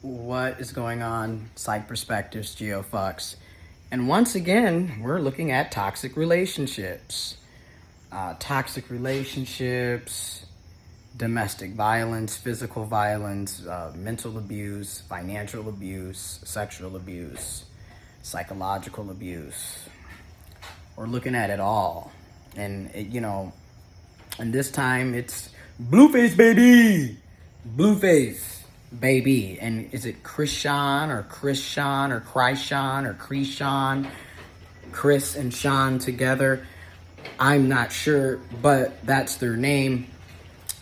What is going on, Psych Perspectives, GeoFucks? And once again, we're looking at toxic relationships. Domestic violence, physical violence, mental abuse, financial abuse, sexual abuse, psychological abuse. We're looking at it all. And, and this time it's Bluface, baby! Bluface. Baby. And is it Chrisean or Chrisean, Chris and Sean together? I'm not sure, but that's their name.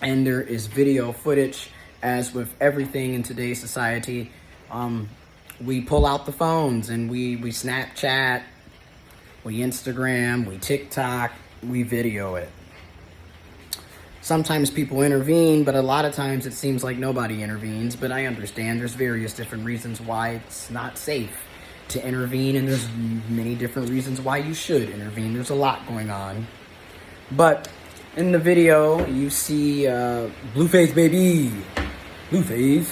And there is video footage. As with everything in today's society, we pull out the phones and we Snapchat, we Instagram, we TikTok, we video it. Sometimes people intervene, but a lot of times it seems like nobody intervenes. But I understand there's various different reasons why it's not safe to intervene, and there's many different reasons why you should intervene. There's a lot going on. But in the video, you see Bluface, baby, Bluface,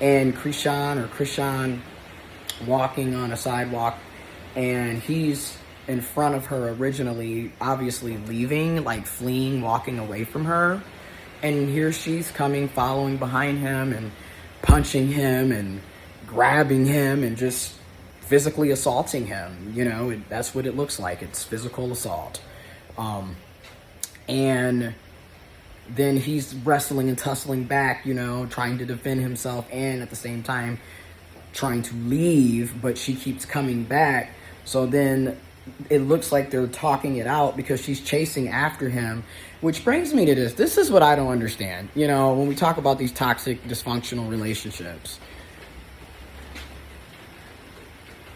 and Chrisean walking on a sidewalk, and he's in front of her originally, obviously leaving, like fleeing, walking away from her. And here she's coming, following behind him and punching him and grabbing him and just physically assaulting him. That's what it looks like. It's physical assault. And then he's wrestling and tussling back, trying to defend himself and at the same time trying to leave, but she keeps coming back. So then it looks like they're talking it out because she's chasing after him, which brings me to this. This is what I don't understand. When we talk about these toxic, dysfunctional relationships.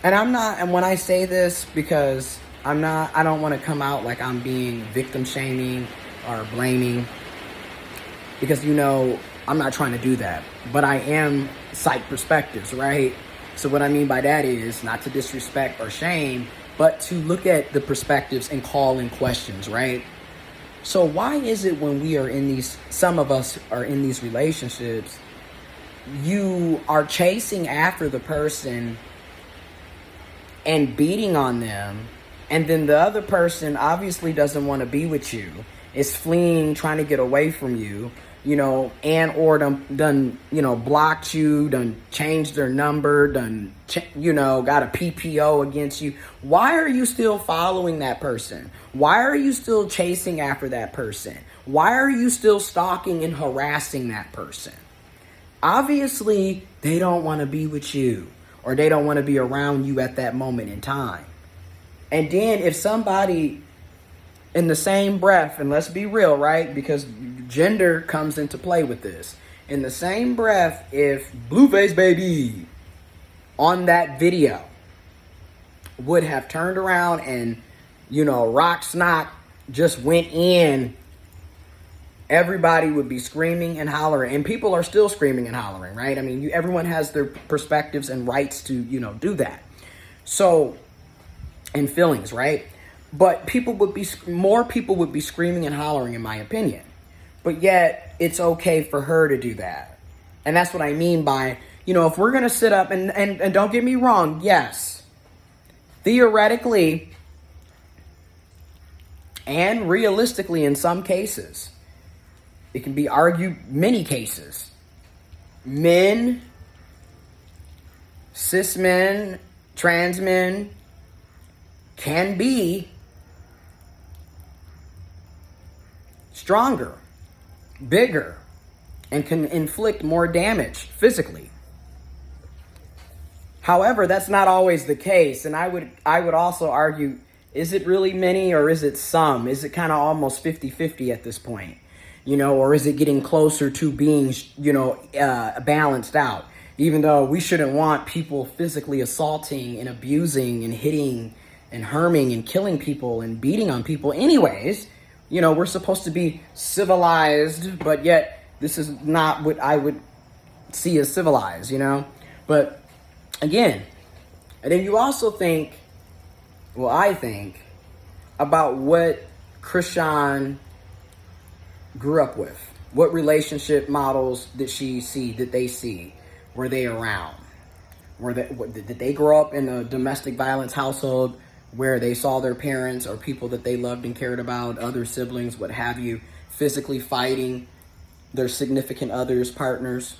And when I say this, because I don't want to come out like I'm being victim shaming or blaming, because, I'm not trying to do that, but I am Psych Perspectives, right? So what I mean by that is not to disrespect or shame, but to look at the perspectives and call in questions, right? So why is it when we are some of us are in these relationships, you are chasing after the person and beating on them, and then the other person obviously doesn't want to be with you, is fleeing, trying to get away from you, or done blocked you, done changed their number, done, got a PPO against you. Why are you still following that person? Why are you still chasing after that person? Why are you still stalking and harassing that person? Obviously, they don't want to be with you, or they don't want to be around you at that moment in time. And then if somebody in the same breath, and let's be real, right? Because gender comes into play with this. In the same breath, if Bluface, baby, on that video would have turned around and, rock snot just went in, everybody would be screaming and hollering. And people are still screaming and hollering, right? I mean, everyone has their perspectives and rights to, do that. So, and feelings, right? But more people would be screaming and hollering, in my opinion. But yet, it's okay for her to do that. And that's what I mean by, if we're going to sit up, and don't get me wrong, yes, theoretically and realistically in some cases, it can be argued many cases, men, cis men, trans men can be stronger, bigger, and can inflict more damage physically. However, that's not always the case. And I would also argue, is it really many or is it some? Is it kind of almost 50-50 at this point? Or is it getting closer to being, balanced out? Even though we shouldn't want people physically assaulting and abusing and hitting and harming and killing people and beating on people anyways. We're supposed to be civilized, but yet this is not what I would see as civilized, But again, and then you also I think about what Chrisean grew up with. What relationship models did they see? were they around? Did they grow up in a domestic violence household where they saw their parents or people that they loved and cared about, other siblings, what have you, physically fighting their significant others, partners?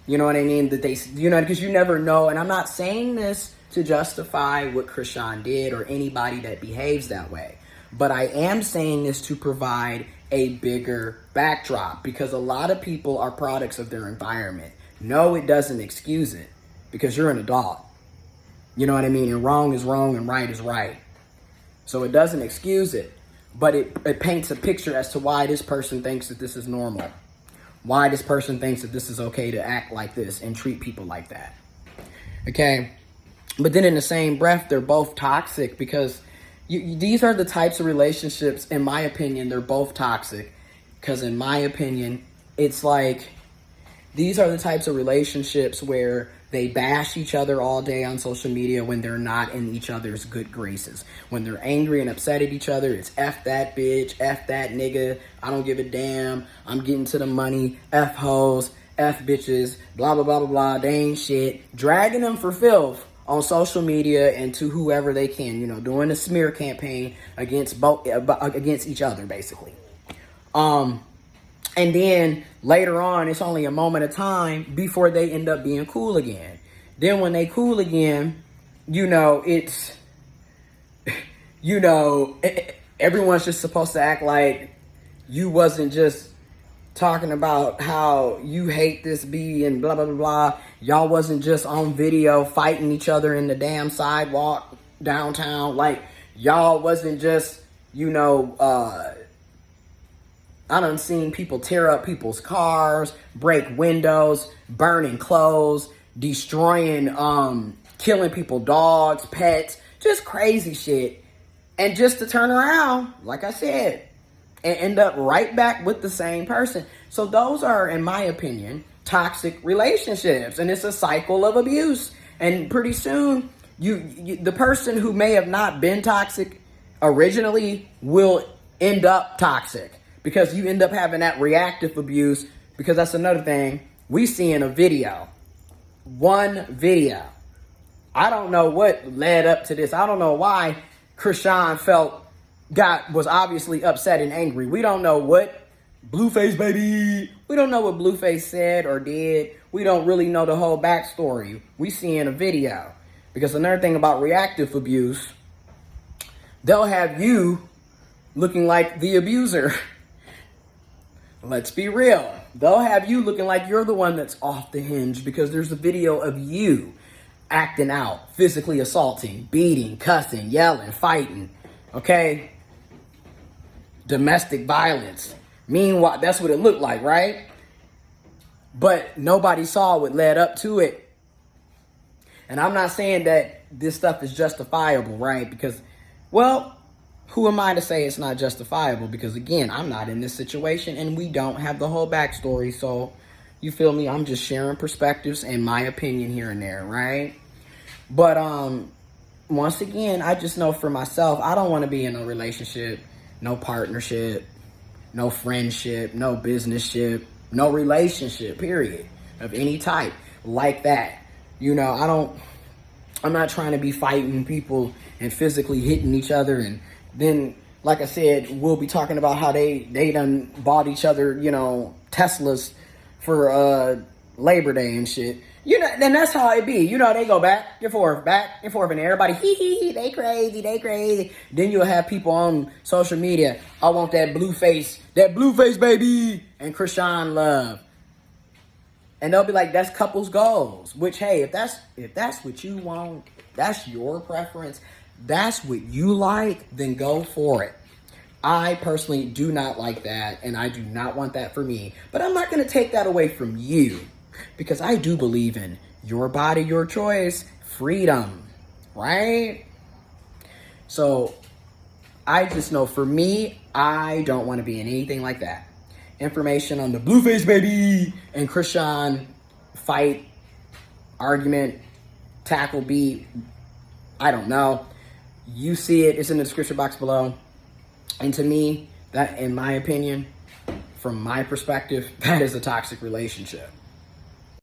You know what I mean? Because you never know. And I'm not saying this to justify what Chrisean did or anybody that behaves that way. But I am saying this to provide a bigger backdrop, because a lot of people are products of their environment. No, it doesn't excuse it, because you're an adult. You know what I mean? And wrong is wrong and right is right. So it doesn't excuse it, but it paints a picture as to why this person thinks that this is normal. Why this person thinks that this is okay to act like this and treat people like that. Okay? But then in the same breath, they're both toxic, because these are the types of relationships, in my opinion, they're both toxic. Because in my opinion, it's like, these are the types of relationships where they bash each other all day on social media when they're not in each other's good graces. When they're angry and upset at each other, it's F that bitch, F that nigga, I don't give a damn, I'm getting to the money, F hoes, F bitches, blah, blah, blah, blah, blah, they ain't shit. Dragging them for filth on social media and to whoever they can, doing a smear campaign against each other, basically. And then later on, it's only a moment of time before they end up being cool again. Then when they cool again, it's, everyone's just supposed to act like you wasn't just talking about how you hate this bee and blah, blah, blah, blah. Y'all wasn't just on video fighting each other in the damn sidewalk downtown. Like, y'all wasn't just, I done seen people tear up people's cars, break windows, burning clothes, destroying, killing people, dogs, pets, just crazy shit. And just to turn around, like I said, and end up right back with the same person. So those are, in my opinion, toxic relationships. And it's a cycle of abuse. And pretty soon, the person who may have not been toxic originally will end up toxic. Because you end up having that reactive abuse, because that's another thing we see in a video. One video. I don't know what led up to this. I don't know why Chrisean was obviously upset and angry. We don't know what Bluface, baby. We don't know what Bluface said or did. We don't really know the whole backstory. We see in a video. Because another thing about reactive abuse, they'll have you looking like the abuser. Let's be real. They'll have you looking like you're the one that's off the hinge, because there's a video of you acting out, physically assaulting, beating, cussing, yelling, fighting. Okay? Domestic violence. Meanwhile, that's what it looked like, right? But nobody saw what led up to it. And I'm not saying that this stuff is justifiable, right? Because, well, who am I to say it's not justifiable? Because, again, I'm not in this situation and we don't have the whole backstory. So, you feel me? I'm just sharing perspectives and my opinion here and there, right? But, once again, I just know for myself, I don't want to be in a relationship, no partnership, no friendship, no businessship, no relationship, period, of any type like that. I'm not trying to be fighting people and physically hitting each other. And then, like I said, we'll be talking about how they done bought each other, Teslas for Labor Day and shit. Then that's how it be. They go back and forth, and everybody, they crazy. Then you'll have people on social media, I want that Bluface, baby, and Chrisean love. And they'll be like, that's couples goals. Which, hey, if that's what you want, that's your preference, that's what you like, then go for it. I personally do not like that, and I do not want that for me. But I'm not going to take that away from you, because I do believe in your body, your choice, freedom, right? So I just know for me, I don't want to be in anything like that. Information on the Bluface, baby, and Chrisean fight, argument, tackle, beat, I don't know. You see it, it's in the description box below. And to me, that, in my opinion, from my perspective, that is a toxic relationship.